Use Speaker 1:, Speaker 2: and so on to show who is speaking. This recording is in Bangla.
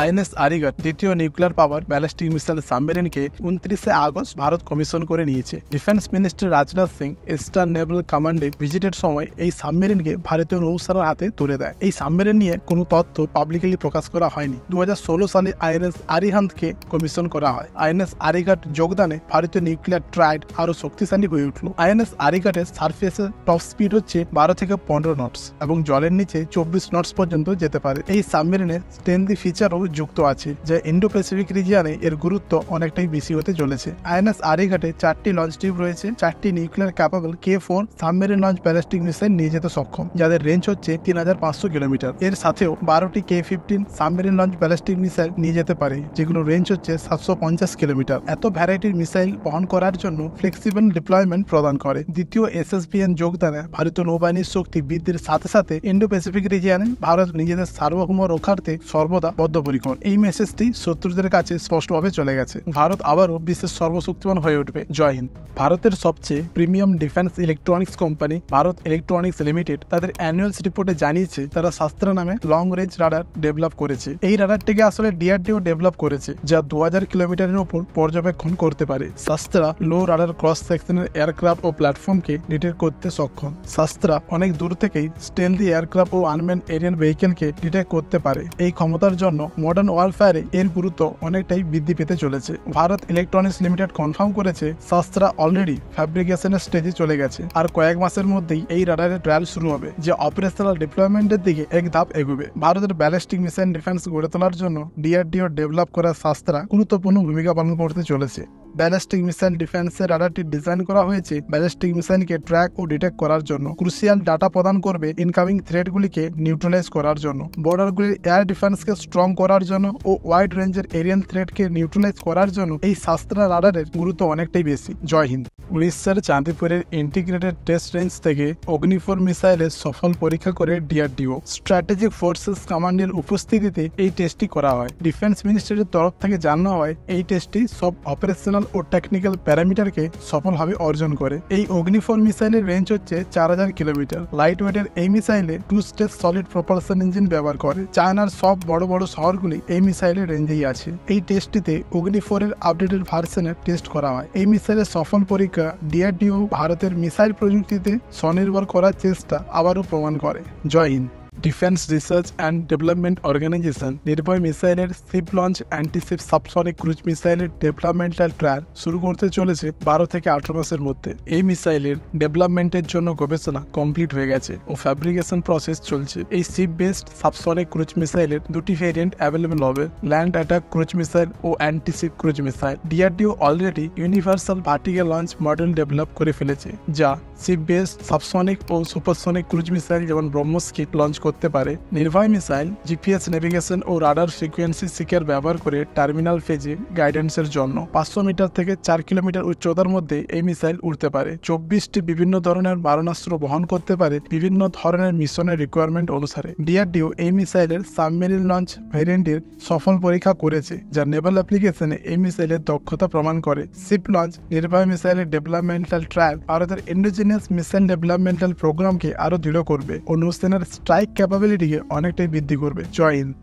Speaker 1: আইএনএস আরিগাট দ্বিতীয় নিউক্লিয়ার পাওয়ার ব্যালিস্টিক মিসাইল সাবমেরিনকে 29 আগস্ট ভারত কমিশন করে নিয়েছে। Defence minister Rajnath Singh eastern naval কমান্ডে ভিজিটের সময় এই সাবমেরিনকে ভারতীয় নৌসেনার হাতে তুলে দেয়। এই সাবমেরিন নিয়ে কোনো তথ্য পাবলিকলি প্রকাশ করা হয়নি। 2016 সালে আইএনএস আরিহান্তকে কমিশন করা হয়। আইএনএস আরিগাট যোগদানে ভারতীয় নিউক্লিয়ার ট্রাইড আরো শক্তিশালী হয়ে উঠল। আইএনএস আরিগাটের সার্ফেসের টপ স্পিড হচ্ছে 12 থেকে 15 নটস এবং জলের নিচে 24 নটস পর্যন্ত যেতে পারে। এই সাবমেরিনে স্টেলথি ফিচারও যুক্ত আছে, যা ইন্ডো প্যাসিফিক রিজিয়নে এর গুরুত্ব অনেকটাই বেশি হতে চলেছে। আইএনএস আরিঘাটে 4টি লঞ্চ টিউব রয়েছে, 4টি nuclear capable K4 submarine launch ballistic missile নিয়ে যেতে সক্ষম, যাদের রেঞ্জ হচ্ছে 3500 কিলোমিটার। এর সাথেও 12টি K15 submarine launch ballistic missile নিয়ে যেতে পারে, যেগুলো রেঞ্জ হচ্ছে 750 কিলোমিটার। এত ভ্যারাইটির মিসাইল বহন করার জন্য ফ্লেক্সিবল ডিপ্লয়মেন্ট প্রদান করে। দ্বিতীয় SSBN যোগদানে ভারতীয় নৌবাহিনীর শক্তি বৃদ্ধির সাথে সাথে ইন্ডো প্যাসিফিক রিজিয়নে ভারত নিজেদের সার্বভৌম রক্ষার্থে সর্বদা বদ্ধপরিকর। এই মেসেজটি শত্রুদের কাছে স্পষ্টভাবে চলে গেছে। ভারত আবারও বিশ্বের সর্বশক্তিমান হয়ে উঠবে। জয় হিন্দ। ভারতের সবচেয়ে premium defence electronics company Bharat electronics limited তাদের অ্যানুয়ালস রিপোর্টে জানিয়েছে তারা শাস্ত্রা নামে লং রেঞ্জ রাডার ডেভেলপ করেছে। এই রাডারটিকে আসলে DRDO ডেভেলপ করেছে, যা 2000 কিলোমিটারের উপর পর্যবেক্ষণ করতে পারে। শাস্ত্রা লো রাডার ক্রস সেকশনের এয়ারক্রাফট ও প্ল্যাটফর্মকে ডিটেক্ট করতে সক্ষম। শাস্ত্রা অনেক দূর থেকেই স্টেলথি এয়ারক্রাফট ও আনম্যান এরিয়ান ভেহিকেলকে ডিটেক্ট করতে পারে। এই ক্ষমতার জন্য মডার্ন ওয়ারফেয়ারে এর গুরুত্ব অনেকটাই বৃদ্ধি পেতে চলেছে। ভারত ইলেকট্রনিক্স লিমিটেড কনফার্ম করেছে শাস্ত্রা অলরেডি ফ্যাব্রিকেশনের স্টেজে চলে গেছে, আর কয়েক মাসের মধ্যেই এই রাডারের ট্রায়াল শুরু হবে, যে অপারেশনাল ডিপ্লয়মেন্টের দিকে এক ধাপ এগোবে। ভারতের ব্যালিস্টিক মিসাইল ডিফেন্স গড়ে তোলার জন্য DRDO ডেভেলপ করা শাস্ত্রা গুরুত্বপূর্ণ ভূমিকা পালন করতে চলেছে। ব্যালিস্টিক মিসাইল ডিফেন্সের রাডারটি ডিজাইন করা হয়েছে ব্যালিস্টিক মিসাইলকে ট্র্যাক ও ডিটেক্ট করার জন্য, ক্রুশিয়াল ডাটা প্রদান করবে ইনকামিং থ্রেটগুলিকে নিউট্রালাইজ করার জন্য, বর্ডারগুলির এয়ার ডিফেন্সকে স্ট্রং করার জন্য ও ওয়াইড রেঞ্জের এরিয়ান থ্রেটকে নিউট্রালাইজ করার জন্য এই শাস্ত্রা রাডারের গুরুত্ব অনেকটাই বেশি। জয় হিন্দ। উড়িষ্যার চাঁদিপুরের ইন্টিগ্রেটেড টেস্ট রেঞ্জ থেকে অগ্নি-4 মিসাইলের সফল পরীক্ষা করে DRDO স্ট্র্যাটেজিক ফোর্সেস কমান্ডের উপস্থিতিতে এই টেস্টটি করা হয়। ডিফেন্স মিনিস্ট্রির তরফ থেকে জানানো হয় এই টেস্টটি সব অপারেশনাল ও টেকনিক্যাল প্যারামিটারকে সফলভাবে অর্জন করে। এই অগ্নি-4 মিসাইলের রেঞ্জ হচ্ছে 4000 কিলোমিটার। লাইট ওয়েটের এই মিসাইলে 2 স্টেজ সলিড প্রপালশন ইঞ্জিন ব্যবহার করে। চায়নার সব বড় বড় শহরগুলি এই মিসাইলের রেঞ্জেই আছে। এই টেস্টটিতে অগ্নি-4 এর আপডেটেড ভার্সনের টেস্ট করা হয়। এই মিসাইলের সফল পরীক্ষা DRDO ভারতের মিসাইল প্রযুক্তিতে স্বনির্ভর করার চেষ্টা আবারও প্রমাণ করে। Jai Hind. Defence research and development organisation Nirbhay মিসাইলের ship launch antiship subsonic cruise মিসাইলের ডেভেলপমেন্টাল ট্রায়াল শুরু করতে চলেছে 12 থেকে 18 মাসের মধ্যে। এই মিসাইলের ডেভেলপমেন্টের জন্য গবেষণা কমপ্লিট হয়ে গেছে ও ফ্যাব্রিকেশন প্রসেস চলছে। এই শিপ বেসড সাবসনিক ক্রুজ মিসাইলের দুটি ভেরিয়েন্ট অ্যাভেলেবল হবে, ল্যান্ড অ্যাটাক ক্রুজ মিসাইল ও antiship cruise missile. DRDO already universal vertical launch model develop করে ফেলেছে, যা শিপ বেসড সাবসনিক ও সুপারসনিক ক্রুজ মিসাইল যেমন ব্রহ্মস্কিট লঞ্চ করতে পারে। নির্ভয় মিসাইল GPS নেভিগেশন ও রাডার ফ্রিকোয়েন্সি সিকের ব্যবহার করে টার্মিনাল ফেজে গাইডেন্সের জন্য 500 মিটার থেকে 4 কিলোমিটার উচ্চতার মধ্যে এই মিসাইল উড়তে পারে। 24টি বিভিন্ন ধরনের মারণাস্ত্র বহন করতে পারে বিভিন্ন ধরনের মিশনের রিকোয়ারমেন্ট অনুসারে। DRDO এই মিসাইলের সাবমেরিন লঞ্চ ভেরিয়েন্টের সফল পরীক্ষা করেছে, যা নেভাল অ্যাপ্লিকেশনে এই মিসাইলের দক্ষতা প্রমাণ করে। শিপ লঞ্চ নির্ভয় মিসাইলের ডেভেলপমেন্টাল ট্রায়াল ভারতের ইন্ডিজিনিয়াস মিসাইল ডেভেলপমেন্টাল প্রোগ্রামকে আরো দৃঢ় করবে ও নৌসেনার স্ট্রাইক ক্যাপাবিলিটিকে অনেকটাই বৃদ্ধি করবে। জয় হিন্দ।